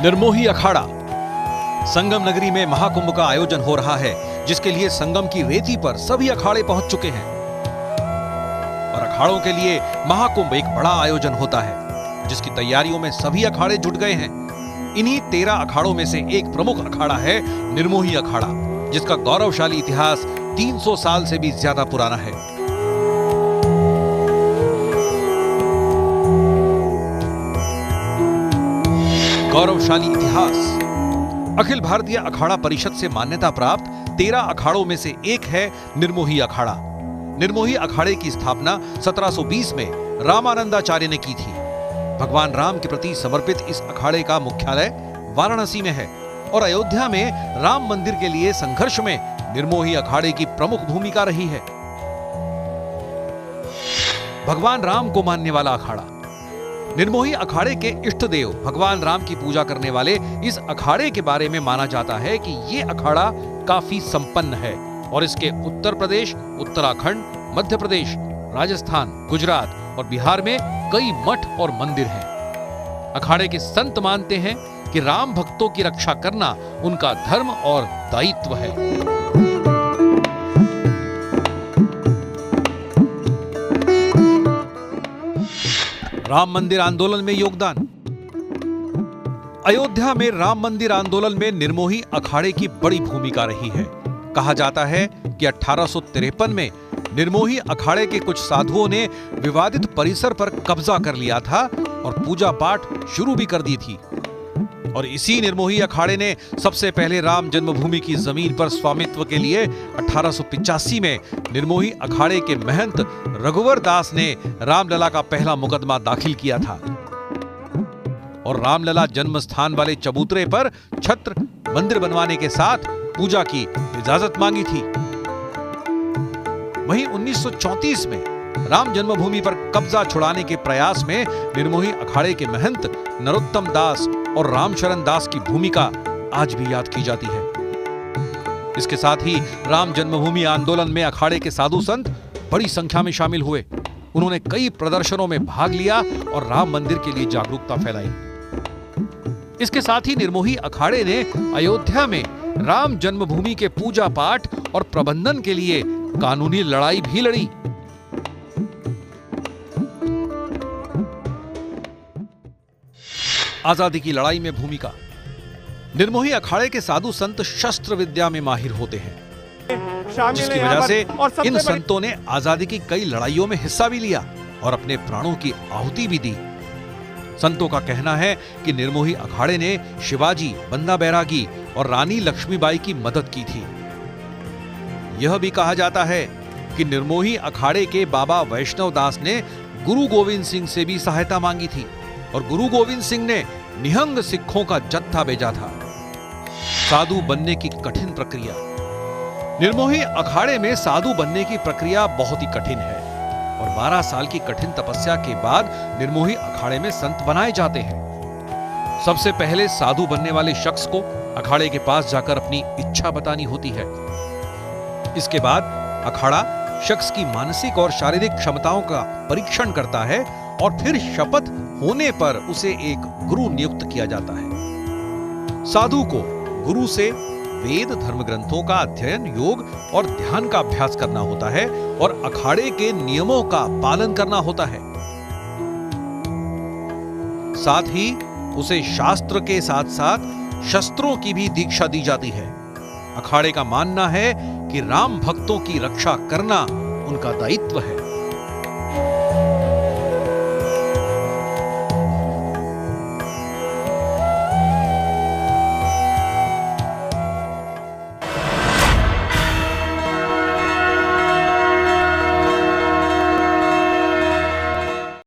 निर्मोही अखाड़ा। संगम नगरी में महाकुंभ का आयोजन हो रहा है, जिसके लिए संगम की रेती पर सभी अखाड़े पहुंच चुके हैं और अखाड़ों के लिए महाकुंभ एक बड़ा आयोजन होता है, जिसकी तैयारियों में सभी अखाड़े जुट गए हैं। इन्हीं 13 अखाड़ों में से एक प्रमुख अखाड़ा है निर्मोही अखाड़ा, जिसका गौरवशाली इतिहास 300 साल से भी ज्यादा पुराना है। गौरवशाली इतिहास। अखिल भारतीय अखाड़ा परिषद से मान्यता प्राप्त 13 अखाड़ों में से एक है निर्मोही अखाड़ा। निर्मोही अखाड़े की स्थापना 1720 में रामानंदाचार्य ने की थी। भगवान राम के प्रति समर्पित इस अखाड़े का मुख्यालय वाराणसी में है और अयोध्या में राम मंदिर के लिए संघर्ष में निर्मोही अखाड़े की प्रमुख भूमिका रही है। भगवान राम को मानने वाला अखाड़ा। निर्मोही अखाड़े के इष्ट देव भगवान राम की पूजा करने वाले इस अखाड़े के बारे में माना जाता है कि ये अखाड़ा काफी संपन्न है और इसके उत्तर प्रदेश, उत्तराखंड, मध्य प्रदेश, राजस्थान, गुजरात और बिहार में कई मठ और मंदिर हैं। अखाड़े के संत मानते हैं कि राम भक्तों की रक्षा करना उनका धर्म और दायित्व है। राम मंदिर आंदोलन में योगदान। अयोध्या में राम मंदिर आंदोलन में निर्मोही अखाड़े की बड़ी भूमिका रही है। कहा जाता है कि 1853 में निर्मोही अखाड़े के कुछ साधुओं ने विवादित परिसर पर कब्जा कर लिया था और पूजा पाठ शुरू भी कर दी थी। और इसी निर्मोही अखाड़े ने सबसे पहले राम जन्मभूमि की जमीन पर स्वामित्व के लिए 1885 में निर्मोही अखाड़े के महंत रघुवर दास ने रामलला का पहला मुकदमा दाखिल किया था और रामलला जन्म स्थान वाले चबूतरे पर छत्र मंदिर बनवाने के साथ पूजा की इजाजत मांगी थी। वहीं 1934 में राम जन्मभूमि पर कब्जा छुड़ाने के प्रयास में निर्मोही अखाड़े के महंत नरोत्तम दास और रामशरण दास की भूमिका आज भी याद की जाती है। इसके साथ ही राम जन्मभूमि आंदोलन में अखाड़े के साधु संत बड़ी संख्या में शामिल हुए। उन्होंने कई प्रदर्शनों में भाग लिया और राम मंदिर के लिए जागरूकता फैलाई। इसके साथ ही निर्मोही अखाड़े ने अयोध्या में राम जन्मभूमि के पूजा पाठ और प्रबंधन के लिए कानूनी लड़ाई भी लड़ी। आजादी की लड़ाई में भूमिका। निर्मोही अखाड़े के साधु संत शस्त्र विद्या में माहिर होते हैं, जिसकी वजह से इन संतों ने आजादी की कई लड़ाइयों में हिस्सा भी लिया और अपने प्राणों की आहुति भी दी। संतों का कहना है कि निर्मोही अखाड़े ने शिवाजी, बंदा बैरागी और रानी लक्ष्मीबाई की मदद की थी। यह भी कहा जाता है कि निर्मोही अखाड़े के बाबा वैष्णव दास ने गुरु गोविंद सिंह से भी सहायता मांगी थी और गुरु गोविंद सिंह ने निहंग सिखों का जत्था भेजा था। साधु बनने की कठिन प्रक्रिया। निर्मोही अखाड़े में साधु बनने की प्रक्रिया बहुत ही कठिन है और 12 साल की कठिन तपस्या के बाद निर्मोही अखाड़े में संत बनाए जाते हैं। सबसे पहले साधु बनने वाले शख्स को अखाड़े के पास जाकर अपनी इच्छा बतानी होती है। इसके बाद अखाड़ा शख्स की मानसिक और शारीरिक क्षमताओं का परीक्षण करता है और फिर शपथ होने पर उसे एक गुरु नियुक्त किया जाता है। साधु को गुरु से वेद, धर्म ग्रंथों का अध्ययन, योग और ध्यान का अभ्यास करना होता है और अखाड़े के नियमों का पालन करना होता है। साथ ही उसे शास्त्र के साथ साथ शस्त्रों की भी दीक्षा दी जाती है। अखाड़े का मानना है कि राम भक्तों की रक्षा करना उनका दायित्व है।